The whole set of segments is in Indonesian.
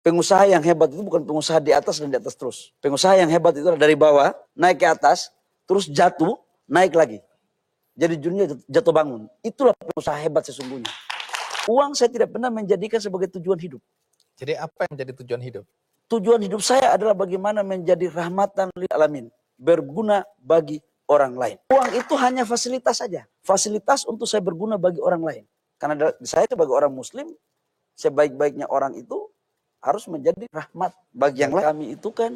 Pengusaha yang hebat itu bukan pengusaha di atas dan di atas terus. Pengusaha yang hebat itu adalah dari bawah, naik ke atas, terus jatuh, naik lagi. Jadi dunia jatuh bangun. Itulah pengusaha hebat sesungguhnya. Uang saya tidak pernah menjadikan sebagai tujuan hidup. Jadi apa yang menjadi tujuan hidup? Tujuan hidup saya adalah bagaimana menjadi rahmatan lil alamin. Berguna bagi orang lain. Uang itu hanya fasilitas saja. Fasilitas untuk saya berguna bagi orang lain. Karena saya sebagai orang muslim, sebaik-baiknya orang itu harus menjadi rahmat bagi yang lain. Kami itu kan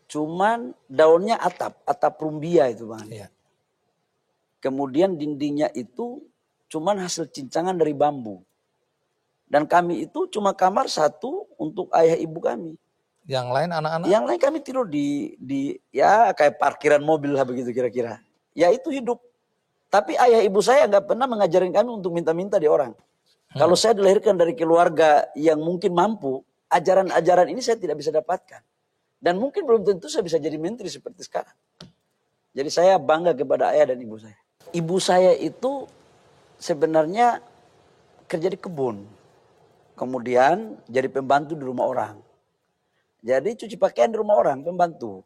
cuman daunnya atap rumbia itu Bang. Iya. Kemudian dindingnya itu cuman hasil cincangan dari bambu. Dan kami itu cuma kamar satu untuk ayah ibu kami. Yang lain anak-anak? Yang lain kami tidur di ya kayak parkiran mobil lah begitu kira-kira. Ya itu hidup. Tapi ayah ibu saya nggak pernah mengajarin kami untuk minta-minta di orang. Kalau saya dilahirkan dari keluarga yang mungkin mampu, ajaran-ajaran ini saya tidak bisa dapatkan. Dan mungkin belum tentu saya bisa jadi menteri seperti sekarang. Jadi saya bangga kepada ayah dan ibu saya. Ibu saya itu sebenarnya kerja di kebun. Kemudian jadi pembantu di rumah orang. Jadi cuci pakaian di rumah orang, pembantu.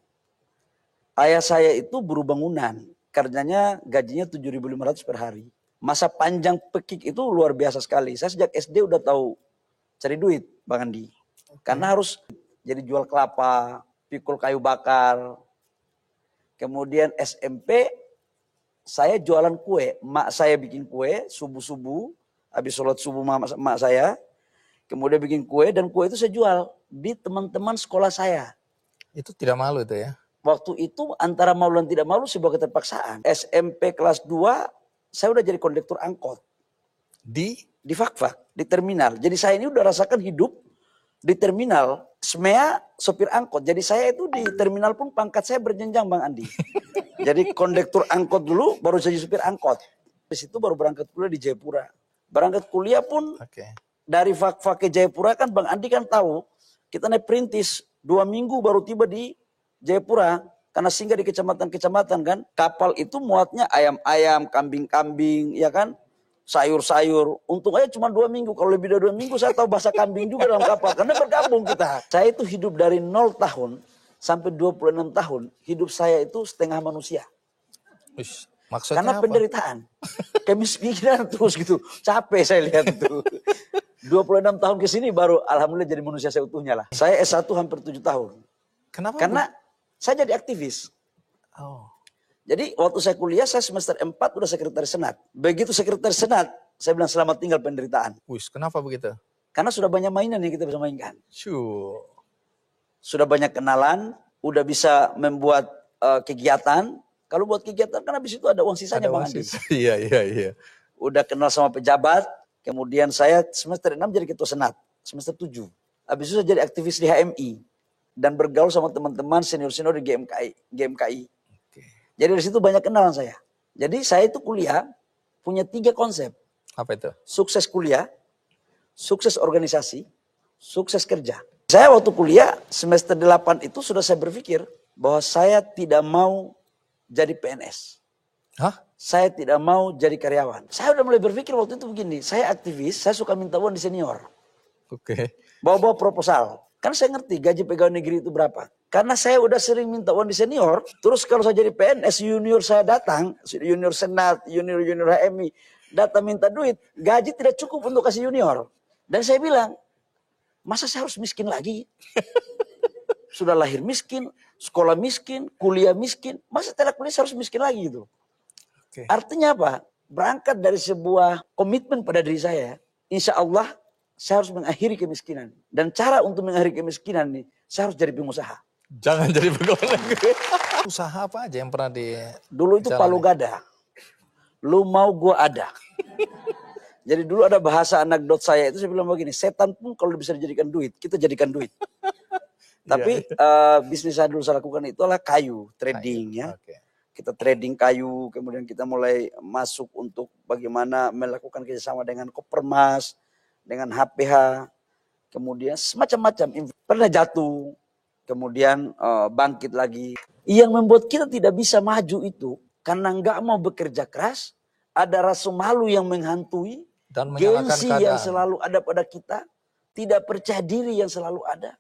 Ayah saya itu buruh bangunan. Kerjanya gajinya 7.500 per hari. Masa panjang pekik itu luar biasa sekali. Saya sejak SD udah tahu cari duit, Bang Andi. Karena harus jadi jual kelapa, pikul kayu bakar. Kemudian SMP, saya jualan kue. Mak saya bikin kue, subuh-subuh. Habis sholat subuh mak saya. Kemudian bikin kue, dan kue itu saya jual di teman-teman sekolah saya. Itu tidak malu itu ya? Waktu itu antara malu dan tidak malu sebuah keterpaksaan. SMP kelas 2, saya udah jadi kondektur angkot. Di Fak-Fak, di terminal. Jadi saya ini udah rasakan hidup di terminal. Semea sopir angkot. Jadi saya itu di terminal pun pangkat saya berjenjang Bang Andi. Jadi kondektur angkot dulu, baru jadi sopir angkot. Di situ baru berangkat kuliah di Jayapura. Berangkat kuliah pun dari Fak-Fak ke Jayapura kan Bang Andi kan tahu. Kita naik perintis 2 minggu baru tiba di Jayapura. Karena singgah di kecamatan-kecamatan kan. Kapal itu muatnya ayam-ayam, kambing-kambing, ya kan. Sayur-sayur. Untung aja cuma 2 minggu. Kalau lebih dari 2 minggu saya tahu bahasa kambing juga dalam kapal. Karena bergabung kita. Saya itu hidup dari 0 tahun sampai 26 tahun. Hidup saya itu setengah manusia. Maksudnya karena apa? Penderitaan. Kemiskinan terus gitu. Capek saya lihat itu. 26 tahun ke sini baru alhamdulillah jadi manusia seutuhnya lah. Saya S1 hampir 7 tahun. Kenapa? Karena saya jadi aktivis. Jadi waktu saya kuliah, saya semester 4 udah sekretaris senat. Begitu sekretaris senat, saya bilang selamat tinggal penderitaan. Kenapa begitu? Karena sudah banyak mainan yang kita bisa mainkan. Sudah banyak kenalan, udah bisa membuat kegiatan. Kalau buat kegiatan kan habis itu ada uang sisanya Bang Andi. Iya. Udah kenal sama pejabat, kemudian saya semester 6 jadi ketua senat. Semester 7. Habis itu saya jadi aktivis di HMI. Dan bergaul sama teman-teman senior-senior di GMKI. Jadi dari situ banyak kenalan saya. Jadi saya itu kuliah punya 3 konsep. Apa itu? Sukses kuliah, sukses organisasi, sukses kerja. Saya waktu kuliah semester 8 itu sudah saya berpikir bahwa saya tidak mau jadi PNS. Saya tidak mau jadi karyawan. Saya udah mulai berpikir waktu itu begini, saya aktivis, saya suka minta uang di senior. Bawa-bawa proposal. Kan saya ngerti gaji pegawai negeri itu berapa. Karena saya udah sering minta uang di senior. Terus kalau saya jadi PNS, junior saya datang. Junior senat, junior HMI. Datang minta duit. Gaji tidak cukup untuk kasih junior. Dan saya bilang, masa saya harus miskin lagi? Sudah lahir miskin, sekolah miskin, kuliah miskin. Masa setelah kuliah saya harus miskin lagi gitu. Artinya apa? Berangkat dari sebuah komitmen pada diri saya. Insya Allah saya harus mengakhiri kemiskinan. Dan cara untuk mengakhiri kemiskinan ini, saya harus jadi pengusaha. Jangan jadi pegawai negeri. Usaha apa aja yang pernah di... Dulu itu palu gada. Lu mau gua ada. Jadi dulu ada bahasa anekdot saya itu, saya bilang begini, setan pun kalau bisa dijadikan duit, kita jadikan duit. Tapi bisnis saya dulu saya lakukan itu adalah kayu, trading ya. Kita trading kayu, kemudian kita mulai masuk untuk bagaimana melakukan kerjasama dengan Kopermas, dengan HPH, kemudian semacam-macam. Pernah jatuh, kemudian bangkit lagi. Yang membuat kita tidak bisa maju itu, karena nggak mau bekerja keras, ada rasa malu yang menghantui, dan menyalahkan gengsi keadaan yang selalu ada pada kita, tidak percaya diri yang selalu ada.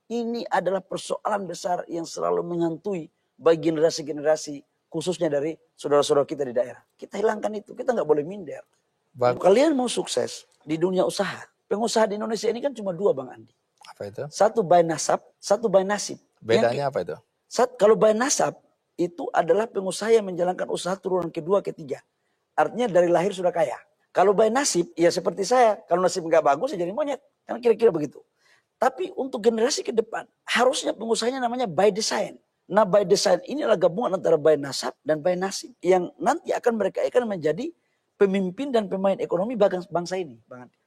Ini adalah persoalan besar yang selalu menghantui bagi generasi-generasi, khususnya dari saudara-saudara kita di daerah. Kita hilangkan itu, kita nggak boleh minder. Kalian mau sukses di dunia usaha, pengusaha di Indonesia ini kan cuma dua Bang Andi. Apa itu? Satu by nasab, satu by nasib. Bedanya apa itu? Kalau by nasab, itu adalah pengusaha yang menjalankan usaha turunan kedua, ketiga. Artinya dari lahir sudah kaya. Kalau by nasib, ya seperti saya. Kalau nasib nggak bagus, ya jadi monyet. Kan kira-kira begitu. Tapi untuk generasi ke depan, harusnya pengusahanya namanya by design. Nah by design ini adalah gabungan antara by nasab dan by nasib. Yang nanti akan mereka akan menjadi pemimpin dan pemain ekonomi bangsa ini. Bang Andi.